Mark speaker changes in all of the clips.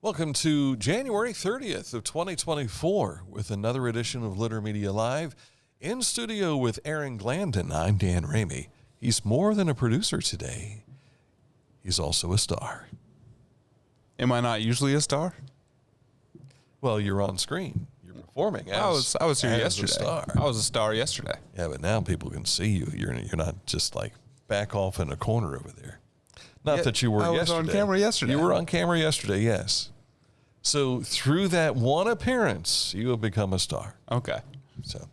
Speaker 1: Welcome to January 30th of 2024 with another edition of Litter Media Live. In studio with Aaron Glandon, I'm Dan Ramey. He's more than a producer today. He's also a star.
Speaker 2: Am I not usually a star?
Speaker 1: Well, you're on screen. You're performing as
Speaker 2: I was here yesterday.
Speaker 1: a star.
Speaker 2: I was a star yesterday.
Speaker 1: Yeah, but now people can see you. You're not just like back off in a corner over there. Not that you were yesterday.
Speaker 2: I was on camera yesterday.
Speaker 1: You were on camera yesterday, yes. So through that one appearance, you have become a star.
Speaker 2: Okay.
Speaker 1: So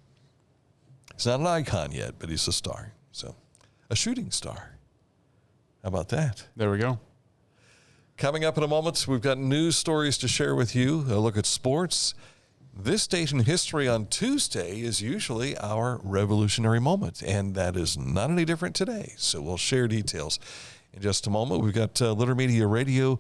Speaker 1: he's not an icon yet, but he's a star. So a shooting star. How about that?
Speaker 2: There we go.
Speaker 1: Coming up in a moment, we've got news stories to share with you, a look at sports. This date in history on Tuesday is usually our revolutionary moment, and that is not any different today. So we'll share details in just a moment. We've got Litter Media Radio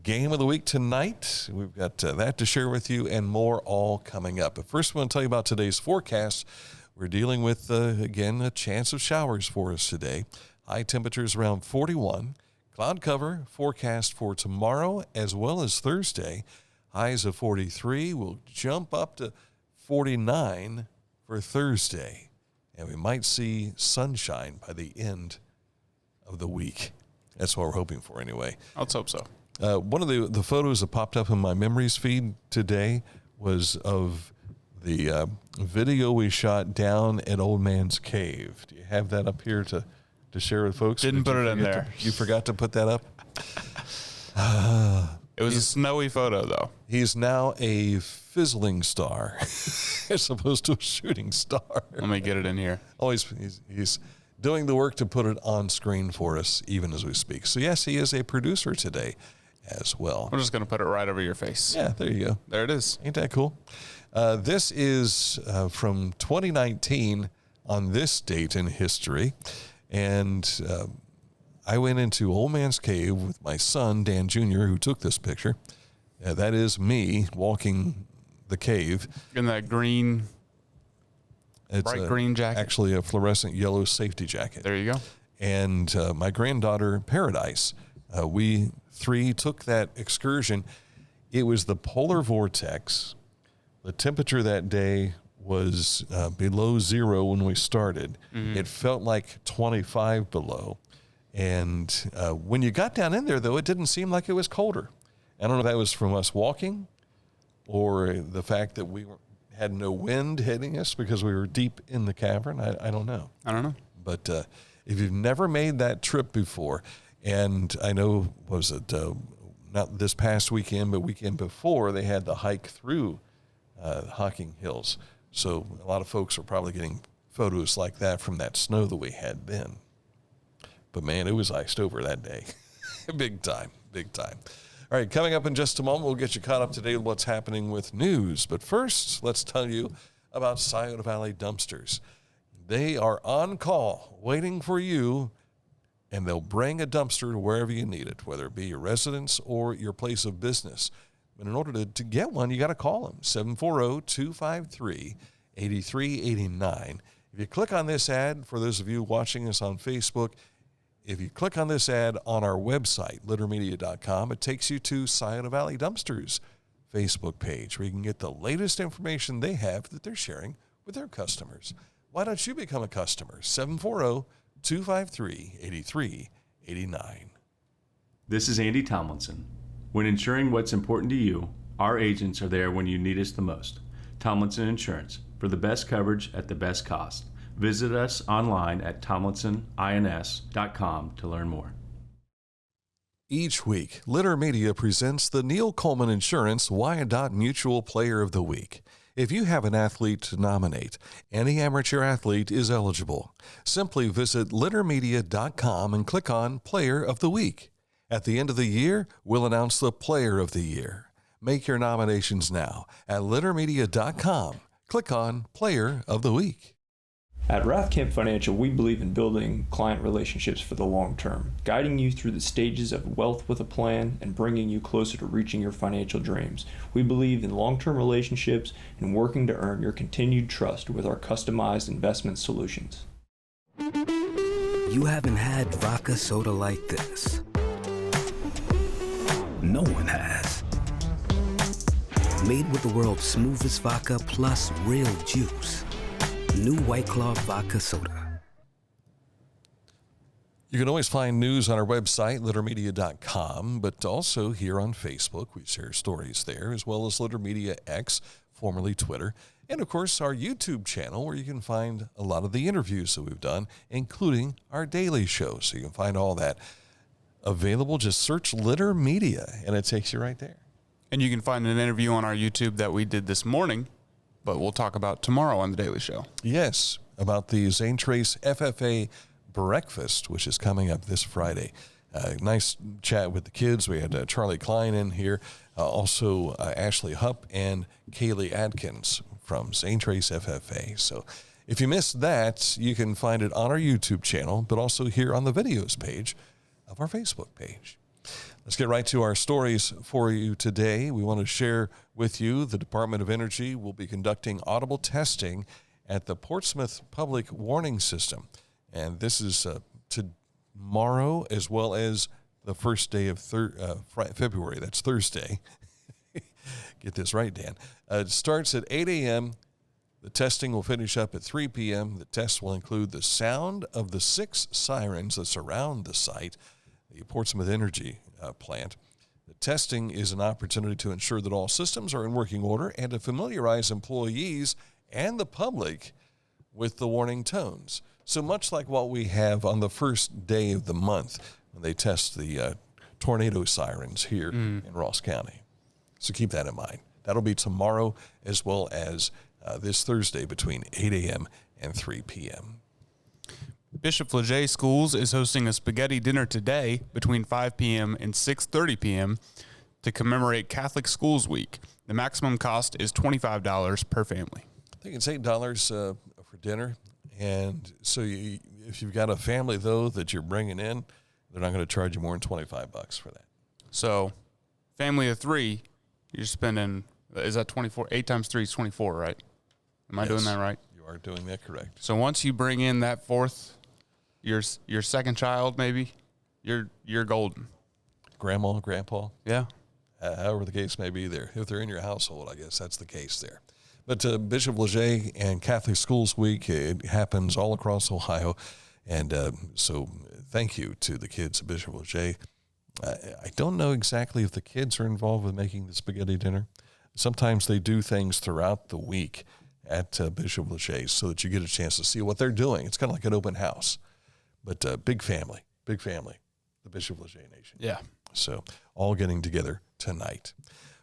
Speaker 1: Game of the Week tonight. We've got that to share with you and more all coming up. But first, I want to tell you about today's forecast. We're dealing with, again, a chance of showers for us today. High temperatures around 41. Cloud cover forecast for tomorrow as well as Thursday. Highs of 43 will jump up to 49 for Thursday. And we might see sunshine by the end of the week. That's what we're hoping for anyway.
Speaker 2: Let's hope so.
Speaker 1: One of the photos that popped up in my memories feed today was of the video we shot down at Old Man's Cave. Do you have that up here to share with folks?
Speaker 2: Didn't put it in there.
Speaker 1: You forgot to put that up?
Speaker 2: It was a snowy photo, though.
Speaker 1: He's now a fizzling star as opposed to a shooting star.
Speaker 2: Let me get it in here.
Speaker 1: Oh, he's doing the work to put it on screen for us even as we speak. So, yes, he is a producer today as well.
Speaker 2: I'm just going to put it right over your face.
Speaker 1: Yeah, there you go.
Speaker 2: There it is.
Speaker 1: Ain't that cool? This is from 2019 on this date in history. And I went into Old Man's Cave with my son, Dan Jr., who took this picture. That is me walking the cave.
Speaker 2: In that green, bright green jacket.
Speaker 1: Actually, a fluorescent yellow safety jacket.
Speaker 2: There you go.
Speaker 1: And my granddaughter, Paradise, we three took that excursion. It was the polar vortex. The temperature that day was below zero when we started. Mm-hmm. It felt like 25 below. And when you got down in there, though, it didn't seem like it was colder. I don't know if that was from us walking or the fact that we had no wind hitting us because we were deep in the cavern. I don't know. But if you've never made that trip before, and I know, was it not this past weekend, but weekend before, they had the hike through Hocking Hills. So a lot of folks are probably getting photos like that from that snow that we had then. But, man, it was iced over that day. Big time, big time. All right, coming up in just a moment, we'll get you caught up to date with what's happening with news. But first, let's tell you about Scioto Valley Dumpsters. They are on call, waiting for you, and they'll bring a dumpster to wherever you need it, whether it be your residence or your place of business. But in order to get one, you got to call them, 740-253-8389. If you click on this ad, for those of you watching us on Facebook, if you click on this ad on our website, littermedia.com, it takes you to Scioto Valley Dumpsters Facebook page where you can get the latest information they have that they're sharing with their customers. Why don't you become a customer? 740-253-8389.
Speaker 3: This is Andy Tomlinson. When ensuring what's important to you, our agents are there when you need us the most. Tomlinson Insurance, for the best coverage at the best cost. Visit us online at tomlinsonins.com to learn more.
Speaker 1: Each week, Litter Media presents the Neil Coleman Insurance Wyandotte Mutual Player of the Week. If you have an athlete to nominate, any amateur athlete is eligible. Simply visit littermedia.com and click on Player of the Week. At the end of the year, we'll announce the Player of the Year. Make your nominations now at littermedia.com. Click on Player of the Week.
Speaker 4: At Rathkamp Financial, we believe in building client relationships for the long term, guiding you through the stages of wealth with a plan and bringing you closer to reaching your financial dreams. We believe in long-term relationships and working to earn your continued trust with our customized investment solutions.
Speaker 5: You haven't had vodka soda like this. No one has. Made with the world's smoothest vodka plus real juice. New White Claw Vodka Soda.
Speaker 1: You can always find news on our website, littermedia.com, but also here on Facebook. We share stories there, as well as Litter Media X, formerly Twitter, and, of course, our YouTube channel, where you can find a lot of the interviews that we've done, including our daily show. So you can find all that available. Just search Litter Media, and it takes you right there.
Speaker 2: And you can find an interview on our YouTube that we did this morning, but we'll talk about tomorrow on the Daily Show.
Speaker 1: Yes, about the Zane Trace FFA breakfast, which is coming up this Friday. Nice chat with the kids. We had Charlie Klein in here, also Ashley Hupp and Kaylee Adkins from Zane Trace FFA. So if you missed that, you can find it on our YouTube channel, but also here on the videos page of our Facebook page. Let's get right to our stories for you today. We want to share with you the Department of Energy will be conducting audible testing at the Portsmouth Public Warning System. And this is tomorrow as well as the first day of February. That's Thursday. Get this right, Dan. It starts at 8 a.m. The testing will finish up at 3 p.m. The test will include the sound of the 6 sirens that surround the site, the Portsmouth Energy plant. The testing is an opportunity to ensure that all systems are in working order and to familiarize employees and the public with the warning tones. So much like what we have on the first day of the month when they test the tornado sirens here in Ross County. So keep that in mind. That'll be tomorrow as well as this Thursday between 8 a.m. and 3 p.m.
Speaker 2: Bishop Flaget Schools is hosting a spaghetti dinner today between 5 p.m. and 6:30 p.m. to commemorate Catholic Schools Week. The maximum cost is $25 per family.
Speaker 1: I think it's $8 for dinner. And so if you've got a family, though, that you're bringing in, they're not going to charge you more than $25 for that.
Speaker 2: So family of 3, you're spending, is that 24? 8 times 3 is 24, right? Am I doing that right?
Speaker 1: You are doing that correct.
Speaker 2: So once you bring in that fourth, your second child, maybe, you're golden.
Speaker 1: Grandma, grandpa.
Speaker 2: Yeah.
Speaker 1: However the case may be there. If they're in your household, I guess that's the case there. But Bishop Flaget and Catholic Schools Week, it happens all across Ohio. And so thank you to the kids at Bishop Flaget. I don't know exactly if the kids are involved with making the spaghetti dinner. Sometimes they do things throughout the week at Bishop Flaget so that you get a chance to see what they're doing. It's kind of like an open house. But big family, the Bishop Flaget Nation.
Speaker 2: Yeah.
Speaker 1: So all getting together tonight.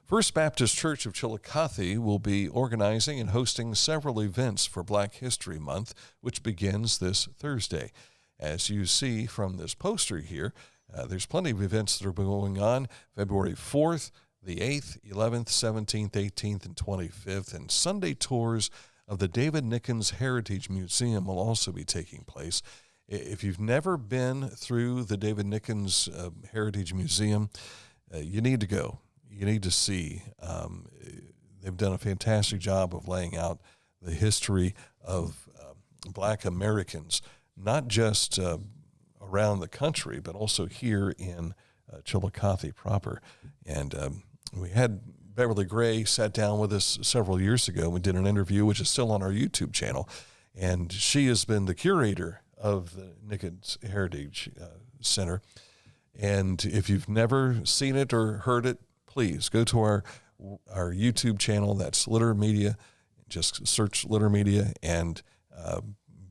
Speaker 1: First Baptist Church of Chillicothe will be organizing and hosting several events for Black History Month, which begins this Thursday. As you see from this poster here, there's plenty of events that are going on February 4th, the 8th, 11th, 17th, 18th, and 25th, and Sunday tours of the David Nickens Heritage Museum will also be taking place. If you've never been through the David Nickens Heritage Museum, you need to go. You need to see. They've done a fantastic job of laying out the history of Black Americans, not just around the country, but also here in Chillicothe proper. And we had Beverly Gray sat down with us several years ago. We did an interview, which is still on our YouTube channel. And she has been the curator of the Nickens Heritage Center. And if you've never seen it or heard it, please go to our YouTube channel. That's Litter Media. Just search Litter Media and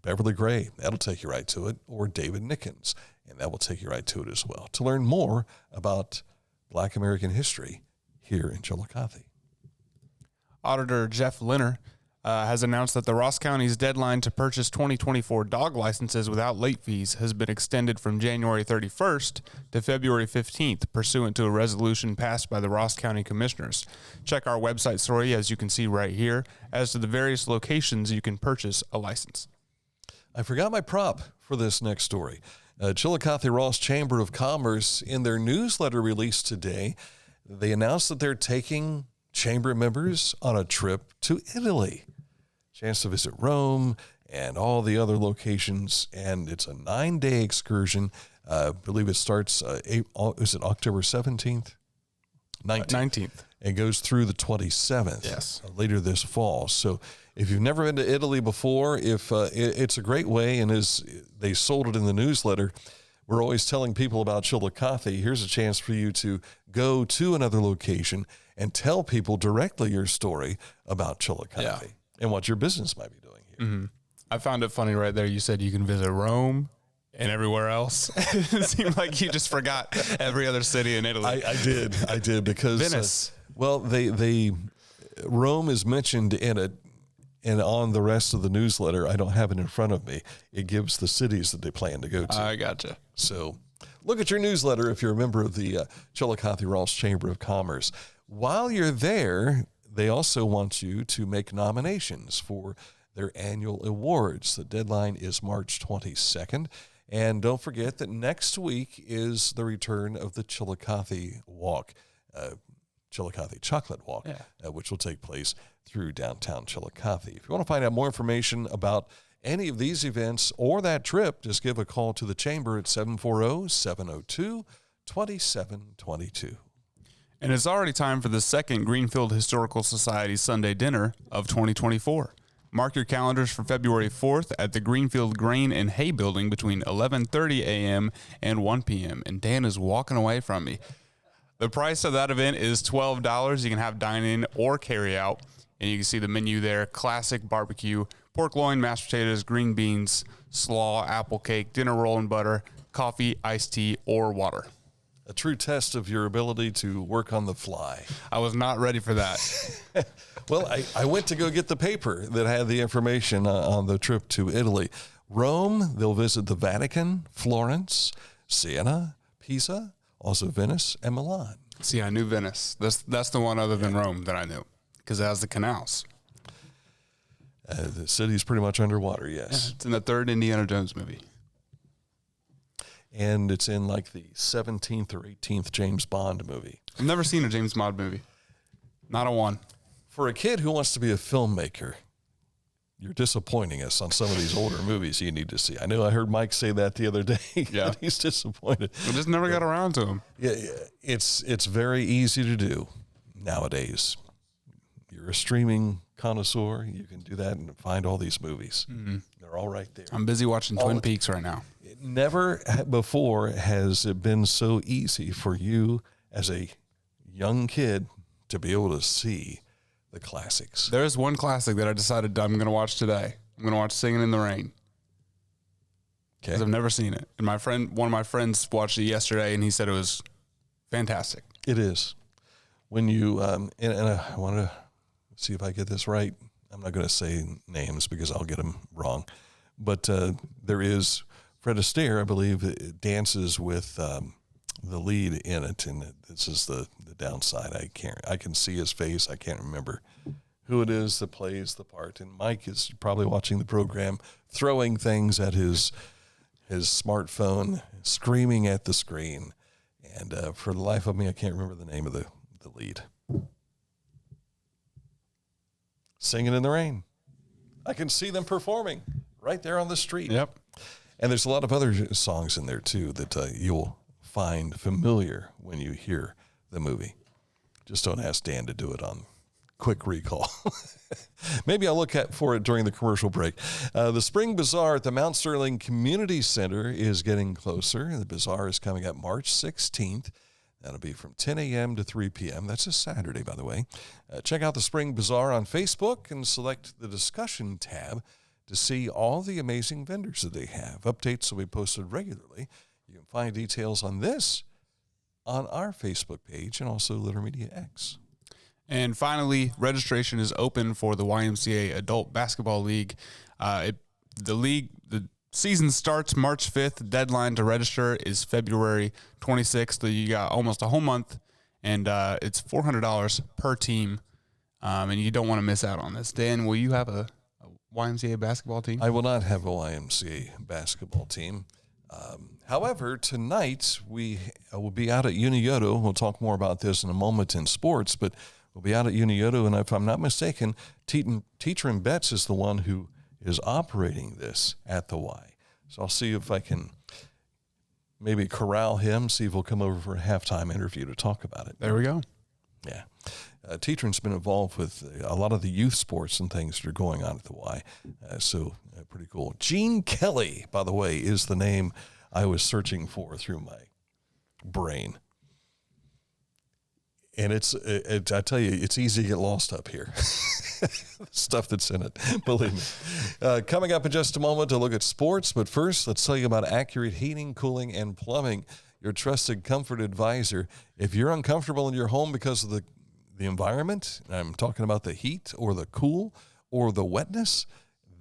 Speaker 1: Beverly Gray. That'll take you right to it. Or David Nickens, and that will take you right to it as well. To learn more about Black American history here in Chillicothe.
Speaker 2: Auditor Jeff Linner has announced that the Ross County's deadline to purchase 2024 dog licenses without late fees has been extended from January 31st to February 15th, pursuant to a resolution passed by the Ross County Commissioners. Check our website story, as you can see right here, as to the various locations you can purchase a license.
Speaker 1: I forgot my prop for this next story. Chillicothe Ross Chamber of Commerce, in their newsletter released today, they announced that they're taking chamber members on a trip to Italy. Chance to visit Rome and all the other locations, and it's a 9-day excursion. I believe it starts, is it October 17th
Speaker 2: 19th.
Speaker 1: It goes through the 27th.
Speaker 2: Yes.
Speaker 1: Later this fall. So if you've never been to Italy before, it's a great way, and as they sold it in the newsletter, we're always telling people about Chillicothe. Here's a chance for you to go to another location and tell people directly your story about Chillicothe and what your business might be doing here.
Speaker 2: Mm-hmm. I found it funny right there. You said you can visit Rome and everywhere else. It seemed like you just forgot every other city in Italy.
Speaker 1: I did because
Speaker 2: Venice.
Speaker 1: They Rome is mentioned in it, and on the rest of the newsletter, I don't have it in front of me. It gives the cities that they plan to go to.
Speaker 2: I gotcha.
Speaker 1: So look at your newsletter if you're a member of the Chillicothe Ross Chamber of Commerce. While you're there, they also want you to make nominations for their annual awards. The deadline is March 22nd. And don't forget that next week is the return of the Chillicothe Walk, Chillicothe Chocolate Walk, which will take place through downtown Chillicothe. If you want to find out more information about any of these events or that trip, just give a call to the Chamber at 740-702-2722.
Speaker 2: And it's already time for the second Greenfield Historical Society Sunday dinner of 2024. Mark your calendars for February 4th at the Greenfield Grain and Hay Building between 11:30 a.m. and 1 p.m. And Dan is walking away from me. The price of that event is $12. You can have dine-in or carry-out. And you can see the menu there: classic barbecue, pork loin, mashed potatoes, green beans, slaw, apple cake, dinner roll and butter, coffee, iced tea, or water.
Speaker 1: A true test of your ability to work on the fly.
Speaker 2: I was not ready for that.
Speaker 1: Well, I went to go get the paper that had the information on the trip to Italy. Rome, they'll visit the Vatican, Florence, Siena, Pisa, also Venice, and Milan.
Speaker 2: See, I knew Venice. That's the one other than Rome that I knew, because it has the canals.
Speaker 1: The city's pretty much underwater, yes.
Speaker 2: Yeah, it's in the third Indiana Jones movie.
Speaker 1: And it's in like the 17th or 18th James Bond movie.
Speaker 2: I've never seen a James Bond movie. Not a one.
Speaker 1: For a kid who wants to be a filmmaker, you're disappointing us on some of these older movies you need to see. I know I heard Mike say that the other day.
Speaker 2: Yeah.
Speaker 1: He's disappointed.
Speaker 2: I just never got around to them.
Speaker 1: Yeah, it's very easy to do nowadays. You're a streaming connoisseur. You can do that and find all these movies. Mm-hmm. They're all right there.
Speaker 2: I'm busy watching Twin Peaks right now.
Speaker 1: Never before has it been so easy for you as a young kid to be able to see the classics.
Speaker 2: There's one classic that I decided I'm going to watch today. I'm going to watch Singing in the Rain.
Speaker 1: Okay.
Speaker 2: Because I've never seen it. And one of my friends watched it yesterday, and he said it was fantastic.
Speaker 1: It is. When you, and I want to see if I get this right. I'm not going to say names because I'll get them wrong. But there is Fred Astaire, I believe, dances with the lead in it, and this is the downside. I can see his face. I can't remember who it is that plays the part. And Mike is probably watching the program, throwing things at his smartphone, screaming at the screen. And for the life of me, I can't remember the name of the lead. Singing in the Rain. I can see them performing right there on the street.
Speaker 2: Yep.
Speaker 1: And there's a lot of other songs in there, too, that you'll find familiar when you hear the movie. Just don't ask Dan to do it on quick recall. Maybe I'll look for it during the commercial break. The Spring Bazaar at the Mount Sterling Community Center is getting closer. The bazaar is coming up March 16th. That'll be from 10 a.m. to 3 p.m. That's a Saturday, by the way. Check out the Spring Bazaar on Facebook and select the discussion tab to see all the amazing vendors that they have. Updates will be posted regularly. You can find details on this on our Facebook page and also Litter Media X.
Speaker 2: And finally, registration is open for the YMCA Adult Basketball League. The season starts March 5th. Deadline to register is February 26th. So you got almost a whole month, and it's $400 per team. And you don't want to miss out on this. Dan, will you have a YMCA basketball team?
Speaker 1: I will not have a YMCA basketball team. However, tonight we will be out at Unioto. We'll talk more about this in a moment in sports, but we'll be out at Unioto, and if I'm not mistaken, Teacher and Betts is the one who is operating this at the Y. So I'll see if I can maybe corral him, see if he'll come over for a halftime interview to talk about it.
Speaker 2: There we go.
Speaker 1: Yeah. Teetern's been involved with a lot of the youth sports and things that are going on at the Y. So pretty cool. Gene Kelly, by the way, is the name I was searching for through my brain. And I tell you, it's easy to get lost up here. Stuff that's in it, believe me. Coming up in just a moment to look at sports, but first, let's tell you about Accurate Heating, Cooling, and Plumbing, your trusted comfort advisor. If you're uncomfortable in your home because of the environment, I'm talking about the heat or the cool or the wetness,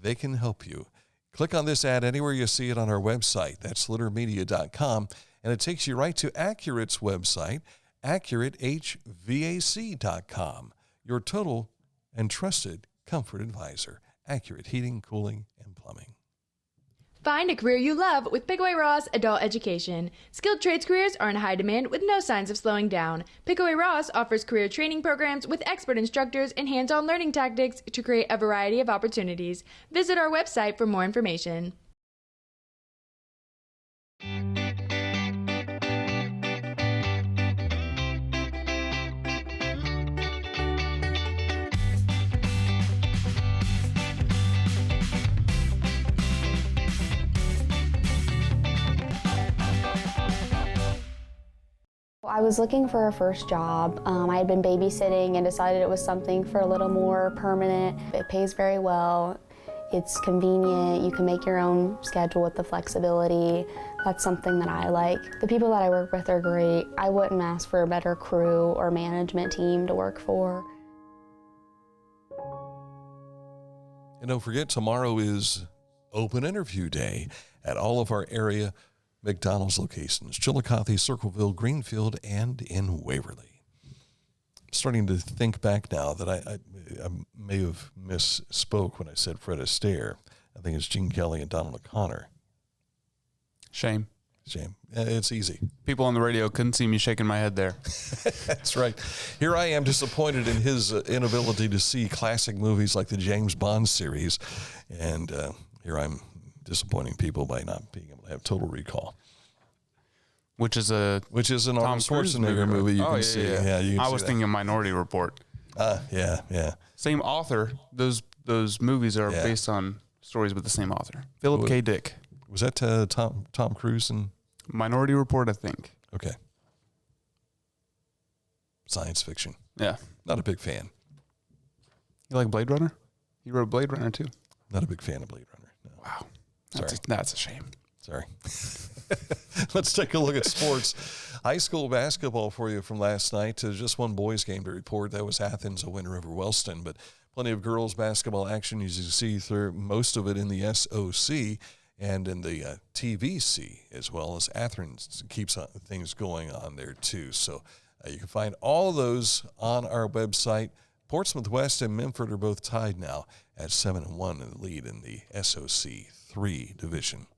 Speaker 1: they can help you. Click on this ad anywhere you see it on our website. That's littermedia.com, and it takes you right to Accurate's website, AccurateHVAC.com, your total and trusted comfort advisor. Accurate Heating, Cooling, and Plumbing.
Speaker 6: Find a career you love with Pickaway Ross Adult Education. Skilled trades careers are in high demand with no signs of slowing down. Pickaway Ross offers career training programs with expert instructors and hands-on learning tactics to create a variety of opportunities. Visit our website for more information.
Speaker 7: I was looking for a first job. I had been babysitting and decided it was something for a little more permanent. It pays very well. It's convenient. You can make your own schedule with the flexibility. That's something that I like. The people that I work with are great. I wouldn't ask for a better crew or management team to work for.
Speaker 1: And don't forget, tomorrow is open interview day at all of our area McDonald's locations, Chillicothe, Circleville, Greenfield, and in Waverly. I'm starting to think back now that I may have misspoke when I said Fred Astaire. I think it's Gene Kelly and Donald O'Connor.
Speaker 2: Shame.
Speaker 1: It's easy.
Speaker 2: People on the radio couldn't see me shaking my head there.
Speaker 1: That's right. Here I am disappointed in his inability to see classic movies like the James Bond series. And here I'm disappointing people by not being able to have Total Recall.
Speaker 2: Which is an
Speaker 1: Arnold Schwarzenegger movie you can see. Yeah, you can
Speaker 2: I
Speaker 1: see
Speaker 2: was
Speaker 1: that.
Speaker 2: thinking Minority Report.
Speaker 1: Yeah.
Speaker 2: Same author. Those movies are based on stories with the same author. Philip K. Dick.
Speaker 1: Was that Tom Cruise and
Speaker 2: Minority Report, I think.
Speaker 1: Okay. Science fiction.
Speaker 2: Yeah.
Speaker 1: Not a big fan.
Speaker 2: You like Blade Runner? You wrote Blade Runner too.
Speaker 1: Not a big fan of Blade Runner. No.
Speaker 2: Wow.
Speaker 1: Sorry.
Speaker 2: That's a shame.
Speaker 1: Sorry. Let's take a look at sports. High school basketball for you from last night. Just one boys game to report. That was Athens, a winner over Wellston. But plenty of girls basketball action, as you see through most of it in the SOC and in the TVC, as well as Athens keeps things going on there too. So you can find all of those on our website. Portsmouth West and Memphis are both tied now at 7-1 in the lead in the SOC 3 division.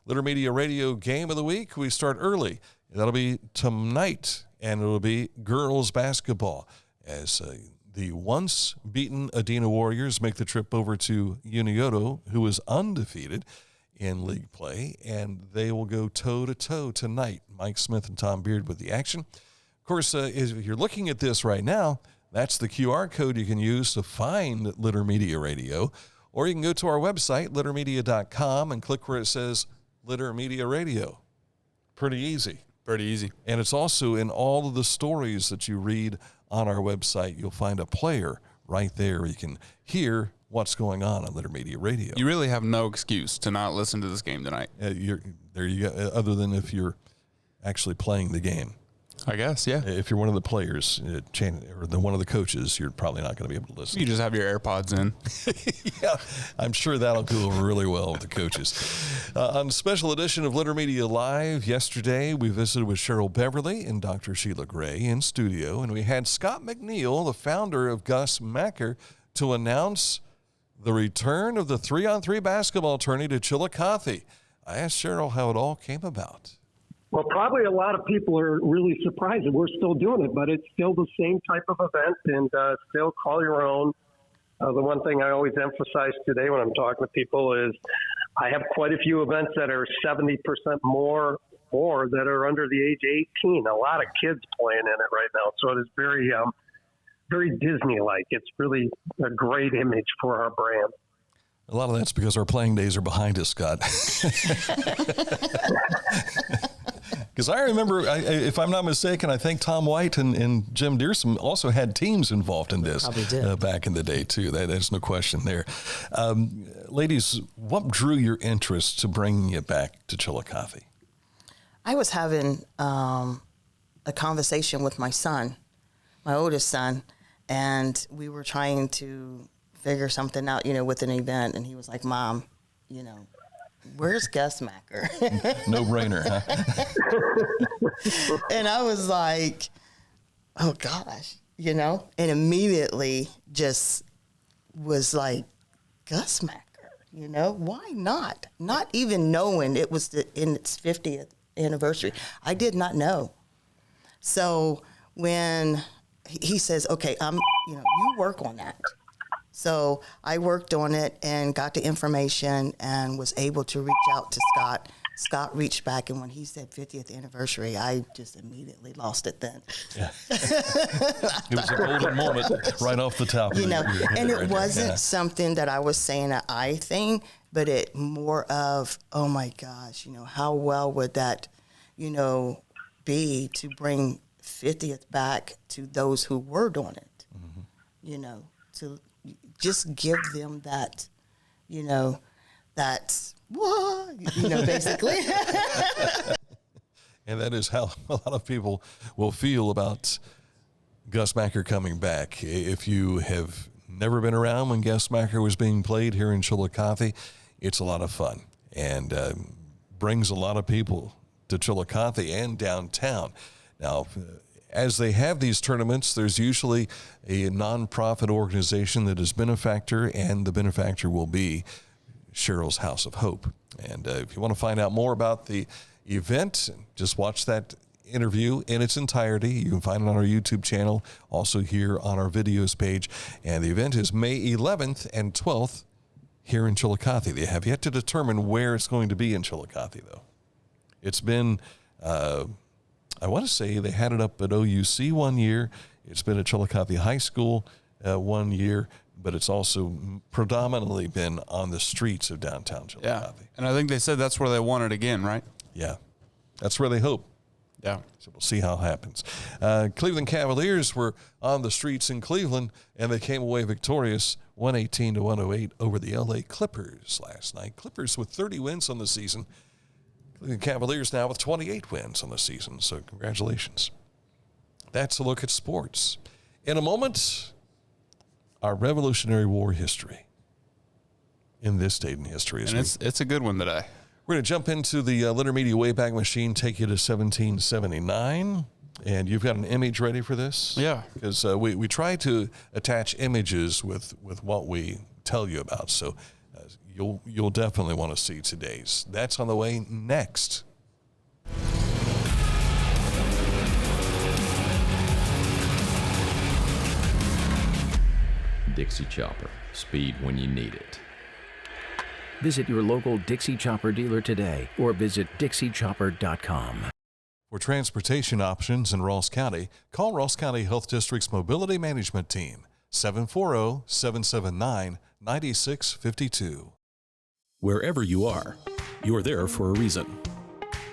Speaker 1: Litter Media Radio Game of the Week. We start early. That'll be tonight, and it'll be girls basketball as the once beaten Adena Warriors make the trip over to Unioto, who is undefeated in league play, and they will go toe-to-toe tonight. Mike Smith and Tom Beard with the action. Of course, if you're looking at this right now, that's the QR code you can use to find Litter Media Radio, or you can go to our website, littermedia.com, and click where it says Litter Media Radio. Pretty easy.
Speaker 2: Pretty easy.
Speaker 1: And it's also in all of the stories that you read on our website. You'll find a player right there. You can hear what's going on Litter Media Radio.
Speaker 2: You really have no excuse to not listen to this game tonight.
Speaker 1: There you go, other than if you're actually playing the game.
Speaker 2: I guess, yeah.
Speaker 1: If you're one of the players or one of the coaches, you're probably not going to be able to listen.
Speaker 2: You just have your AirPods in.
Speaker 1: Yeah, I'm sure that'll go over really well with the coaches. On a special edition of Litter Media Live yesterday, we visited with Cheryl Beverly and Dr. Sheila Gray in studio, and we had Scott McNeil, the founder of Gus Macker, to announce the return of the 3-on-3 basketball tourney to Chillicothe. I asked Cheryl how it all came about.
Speaker 8: Well, probably a lot of people are really surprised that we're still doing it, but it's still the same type of event and still call your own. The one thing I always emphasize today when I'm talking to people is I have quite a few events that are 70% more that are under the age of 18. A lot of kids playing in it right now. So it is very very Disney-like. It's really a great image for our brand.
Speaker 1: A lot of that's because our playing days are behind us, Scott. Because I remember, if I'm not mistaken, I think Tom White and Jim Dearson also had teams involved in this back in the day, too. There's no question there. Ladies, what drew your interest to bringing you back to Chillicothe?
Speaker 9: I was having a conversation with my son, my oldest son, and we were trying to figure something out, with an event. And he was like, Mom, where's Gus Macker?
Speaker 1: No brainer, huh?
Speaker 9: And I was like, oh gosh, and immediately just was like, Gus Macker, why not? Not even knowing it was in its 50th anniversary. I did not know. So when he says, okay, you work on that. So I worked on it and got the information and was able to reach out to Scott. Scott reached back, and when he said 50th anniversary, I just immediately lost it then.
Speaker 1: Yeah. It was a golden moment right off the top.
Speaker 9: And it wasn't something that I was saying an I thing, but it more of, oh my gosh, how well would that, be to bring 50th back to those who were doing it, to just give them that, basically.
Speaker 1: And that is how a lot of people will feel about Gus Macker coming back. If you have never been around when Gus Macker was being played here in Chillicothe, it's a lot of fun and brings a lot of people to Chillicothe and downtown. Now, as they have these tournaments, there's usually a nonprofit organization that is benefactor, and the benefactor will be Cheryl's House of Hope. And if you want to find out more about the event, just watch that interview in its entirety. You can find it on our YouTube channel, also here on our videos page. And the event is May 11th and 12th here in Chillicothe. They have yet to determine where it's going to be in Chillicothe, though. It's been... I want to say they had it up at OUC one year. It's been at Chillicothe High School 1 year, but it's also predominantly been on the streets of downtown Chillicothe.
Speaker 2: Yeah, and I think they said that's where they want it again, right?
Speaker 1: Yeah, that's where they hope.
Speaker 2: Yeah.
Speaker 1: So we'll see how it happens. Cleveland Cavaliers were on the streets in Cleveland, and they came away victorious 118-108 over the LA Clippers last night. Clippers with 30 wins on the season. The Cavaliers now with 28 wins on the season, so congratulations. That's a look at sports. In a moment, our Revolutionary War history in this date in history.
Speaker 2: And it's a good one today.
Speaker 1: We're going to jump into the Letter Media Wayback Machine, take you to 1779, and you've got an image ready for this?
Speaker 2: Yeah.
Speaker 1: Because we try to attach images with what we tell you about, so... You'll definitely want to see today's. That's on the way next.
Speaker 10: Dixie Chopper. Speed when you need it.
Speaker 5: Visit your local Dixie Chopper dealer today or visit DixieChopper.com.
Speaker 1: For transportation options in Ross County, call Ross County Health District's Mobility Management Team, 740-779-9652.
Speaker 11: Wherever you are, you're there for a reason.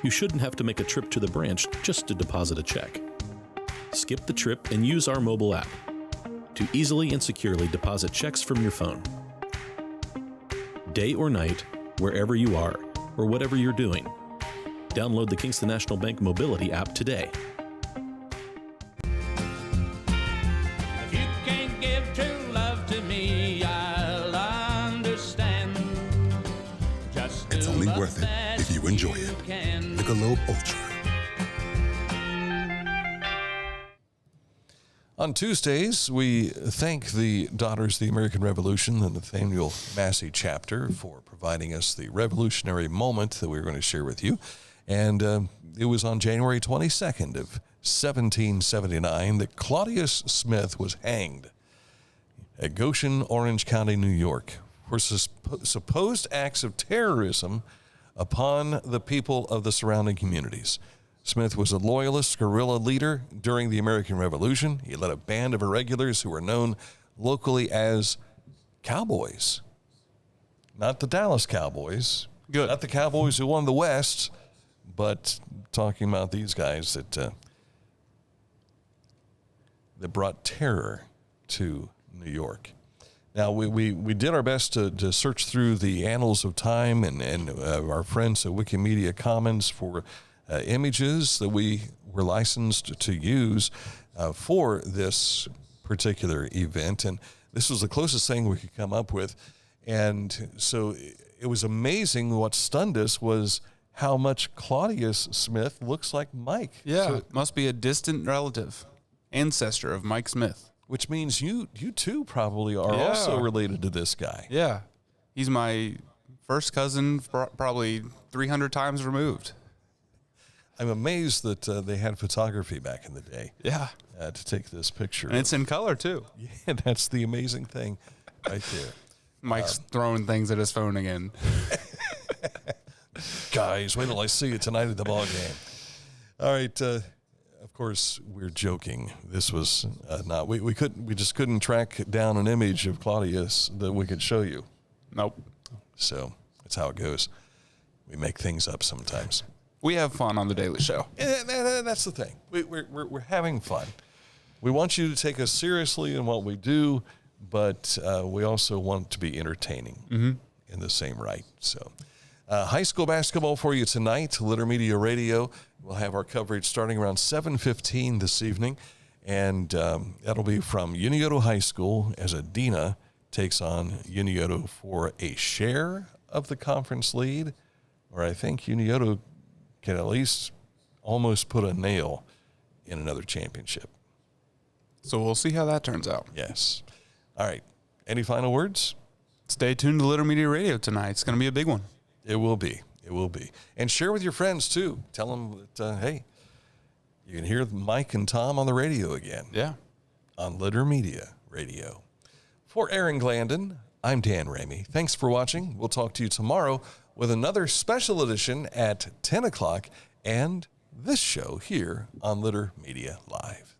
Speaker 11: You shouldn't have to make a trip to the branch just to deposit a check. Skip the trip and use our mobile app to easily and securely deposit checks from your phone. Day or night, wherever you are, or whatever you're doing, download the Kingston National Bank Mobility app today.
Speaker 12: If you can't give true love to me, I'll understand.
Speaker 13: It's only worth it if you enjoy it. Michelob Ultra.
Speaker 1: On Tuesdays, we thank the Daughters of the American Revolution, the Nathaniel Massey chapter, for providing us the revolutionary moment that we're going to share with you. And it was on January 22nd of 1779 that Claudius Smith was hanged at Goshen, Orange County, New York, for supposed acts of terrorism upon the people of the surrounding communities. Smith was a loyalist guerrilla leader during the American Revolution. He led a band of irregulars who were known locally as cowboys. Not the Dallas Cowboys.
Speaker 2: Good.
Speaker 1: Not the Cowboys who won the West, but talking about these guys that brought terror to New York. Now, we did our best to search through the annals of time and our friends at Wikimedia Commons for images that we were licensed to use for this particular event. And this was the closest thing we could come up with. And so it was amazing. What stunned us was how much Claudius Smith looks like Mike.
Speaker 2: Yeah,
Speaker 1: So,
Speaker 2: it must be a distant relative, ancestor of Mike Smith.
Speaker 1: which means you too probably are also related to this guy.
Speaker 2: Yeah. He's my first cousin, probably 300 times removed.
Speaker 1: I'm amazed that they had photography back in the day.
Speaker 2: Yeah.
Speaker 1: To take this picture.
Speaker 2: And it's in color, too.
Speaker 1: Yeah, that's the amazing thing right there.
Speaker 2: Mike's throwing things at his phone again.
Speaker 1: Guys, wait till I see you tonight at the ball game. All right. Of course, we're joking. This was not. We just couldn't track down an image of Claudius that we could show you.
Speaker 2: Nope.
Speaker 1: So that's how it goes. We make things up sometimes.
Speaker 2: We have fun on the Daily Show.
Speaker 1: That's the thing. We're having fun. We want you to take us seriously in what we do, but we also want to be entertaining in the same right. So, high school basketball for you tonight. Litter Media Radio. We'll have our coverage starting around 7:15 this evening, and that'll be from Unioto High School as Adina takes on Unioto for a share of the conference lead, or I think Unioto can at least almost put a nail in another championship.
Speaker 2: So we'll see how that turns out.
Speaker 1: Yes. All right. Any final words?
Speaker 2: Stay tuned to Litter Media Radio tonight. It's going to be a big one.
Speaker 1: It will be. It will be. And share with your friends, too. Tell them that, hey, you can hear Mike and Tom on the radio again.
Speaker 2: Yeah.
Speaker 1: On Litter Media Radio. For Aaron Glandon, I'm Dan Ramey. Thanks for watching. We'll talk to you tomorrow with another special edition at 10 o'clock and this show here on Litter Media Live.